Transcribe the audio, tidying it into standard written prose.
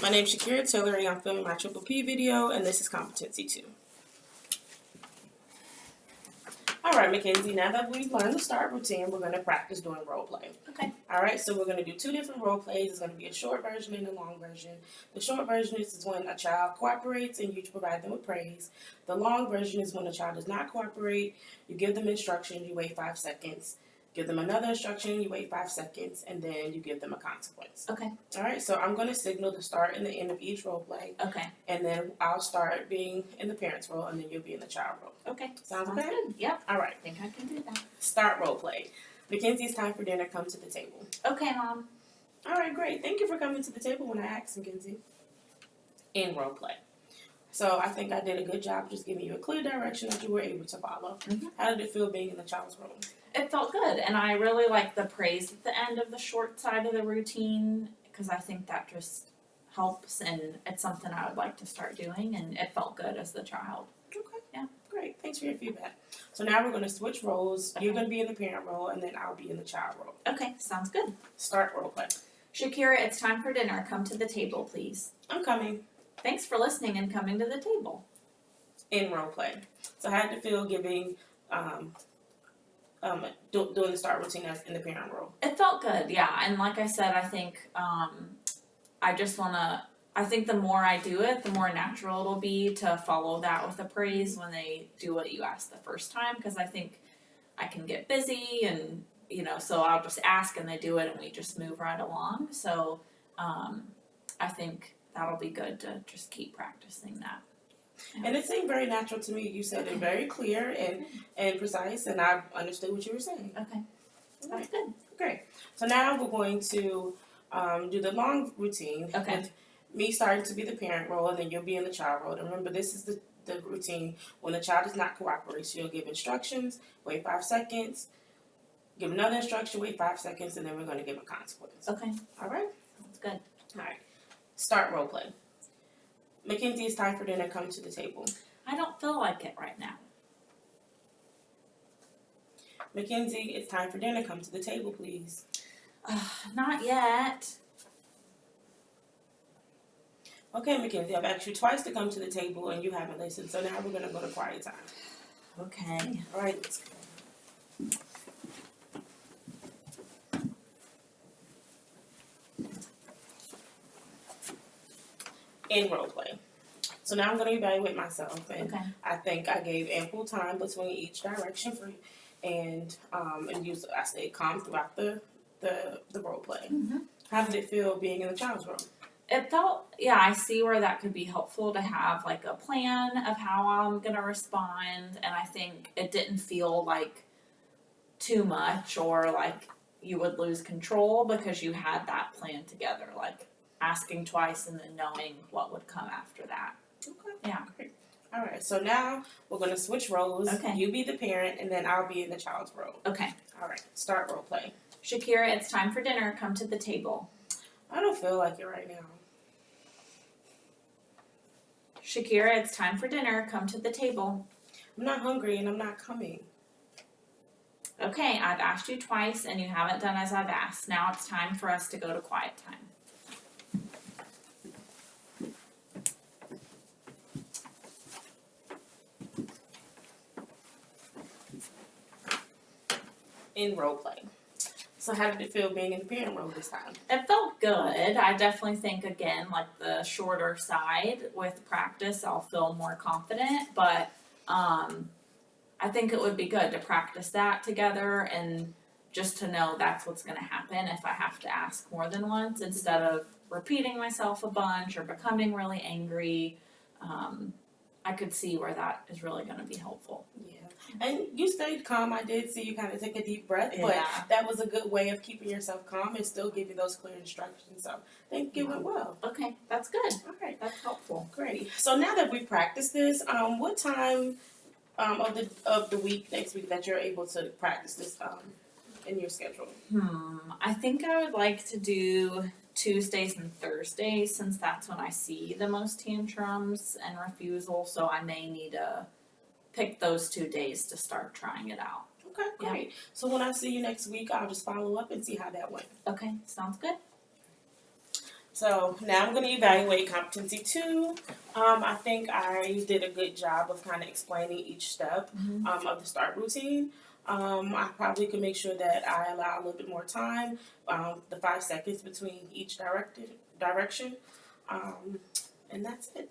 My name is Shakira Taylor, and I'm filming my Triple P video, and this is Competency 2. Alright, Mackenzie, now that we've learned the start routine, we're going to practice doing role play. Okay. Alright, so we're going to do two different role plays. It's going to be a short version and a long version. The short version is when a child cooperates and you provide them with praise. The long version is when a child does not cooperate, you give them instruction, you wait 5 seconds. Give them another instruction, you wait 5 seconds, and then you give them a consequence. Okay. Alright, so I'm going to signal the start and the end of each role play. Okay. And then I'll start being in the parent's role, and then you'll be in the child role. Okay. Sounds okay? Good. Yep. Alright. I think I can do that. Start role play. Mackenzie, it's time for dinner. Come to the table. Okay, Mom. Alright, great. Thank you for coming to the table when I asked, Mackenzie. In role play. So I think I did a good job just giving you a clear direction that you were able to follow. Mm-hmm. How did it feel being in the child's role? It felt good, and I really like the praise at the end of the short side of the routine because I think that just helps, and it's something I would like to start doing, and it felt good as the child. Okay. Yeah. Great. Thanks for your feedback. So now we're going to switch roles. Okay. You're going to be in the parent role, and then I'll be in the child role. Okay, sounds good. Start role play. Shakira, it's time for dinner. Come to the table, please. I'm coming. Thanks for listening and coming to the table. In role play. So how did it feel giving, doing the start routine as in the parent role? It felt good, yeah. And like I said, I think I think the more I do it, the more natural it'll be to follow that with a praise when they do what you asked the first time. Because I think I can get busy and, so I'll just ask and they do it and we just move right along. So I think that'll be good to just keep practicing that. And it seemed very natural to me. You said it very clear and precise, and I understood what you were saying. Okay. All That's right. good. Great. So now we're going to do the long routine with me starting to be the parent role, and then you'll be in the child role. And remember, this is the routine. When the child does not cooperate, so you'll give instructions, wait 5 seconds, give another instruction, wait 5 seconds, and then we're going to give a consequence. Okay. All right? That's good. All right. Start role play. Mackenzie, it's time for dinner. Come to the table. I don't feel like it right now. Mackenzie, it's time for dinner. Come to the table, please. Not yet. Okay, Mackenzie, I've asked you twice to come to the table and you haven't listened, so now we're going to go to quiet time. Okay. All right, let's go. In role play. So now I'm going to evaluate myself, and I think I gave ample time between each direction for you, and I stayed calm throughout the role play. Mm-hmm. How did it feel being in the child's role? It felt, I see where that could be helpful to have like a plan of how I'm going to respond, and I think it didn't feel like too much or like you would lose control because you had that plan together, like asking twice and then knowing what would come after that. Okay. Yeah. Great. All right. So now we're going to switch roles. Okay. You be the parent, and then I'll be in the child's role. Okay. All right. Start role play. Shakira, it's time for dinner. Come to the table. I don't feel like it right now. Shakira, it's time for dinner. Come to the table. I'm not hungry, and I'm not coming. Okay, I've asked you twice, and you haven't done as I've asked. Now it's time for us to go to quiet time. In role play. So how did it feel being in the parent role this time? It felt good. I definitely think, again, like the shorter side with practice, I'll feel more confident. But I think it would be good to practice that together and just to know that's what's going to happen if I have to ask more than once instead of repeating myself a bunch or becoming really angry. I could see where that is really going to be helpful. Yeah. And you stayed calm. I did see you kind of take a deep breath, but that was a good way of keeping yourself calm and still giving those clear instructions. So I think it went well. Okay, that's good. All right. That's helpful. Great. So now that we practiced this, what time of the week next week that you're able to practice this in your schedule? I think I would like to do Tuesdays and Thursdays since that's when I see the most tantrums and refusal. So I may need to pick those 2 days to start trying it out. Okay, great. Yeah. So when I see you next week, I'll just follow up and see how that went. Okay, sounds good. So now I'm going to evaluate competency 2. I think I did a good job of kind of explaining each step of the start routine. I probably could make sure that I allow a little bit more time, the 5 seconds between each direction, and that's it.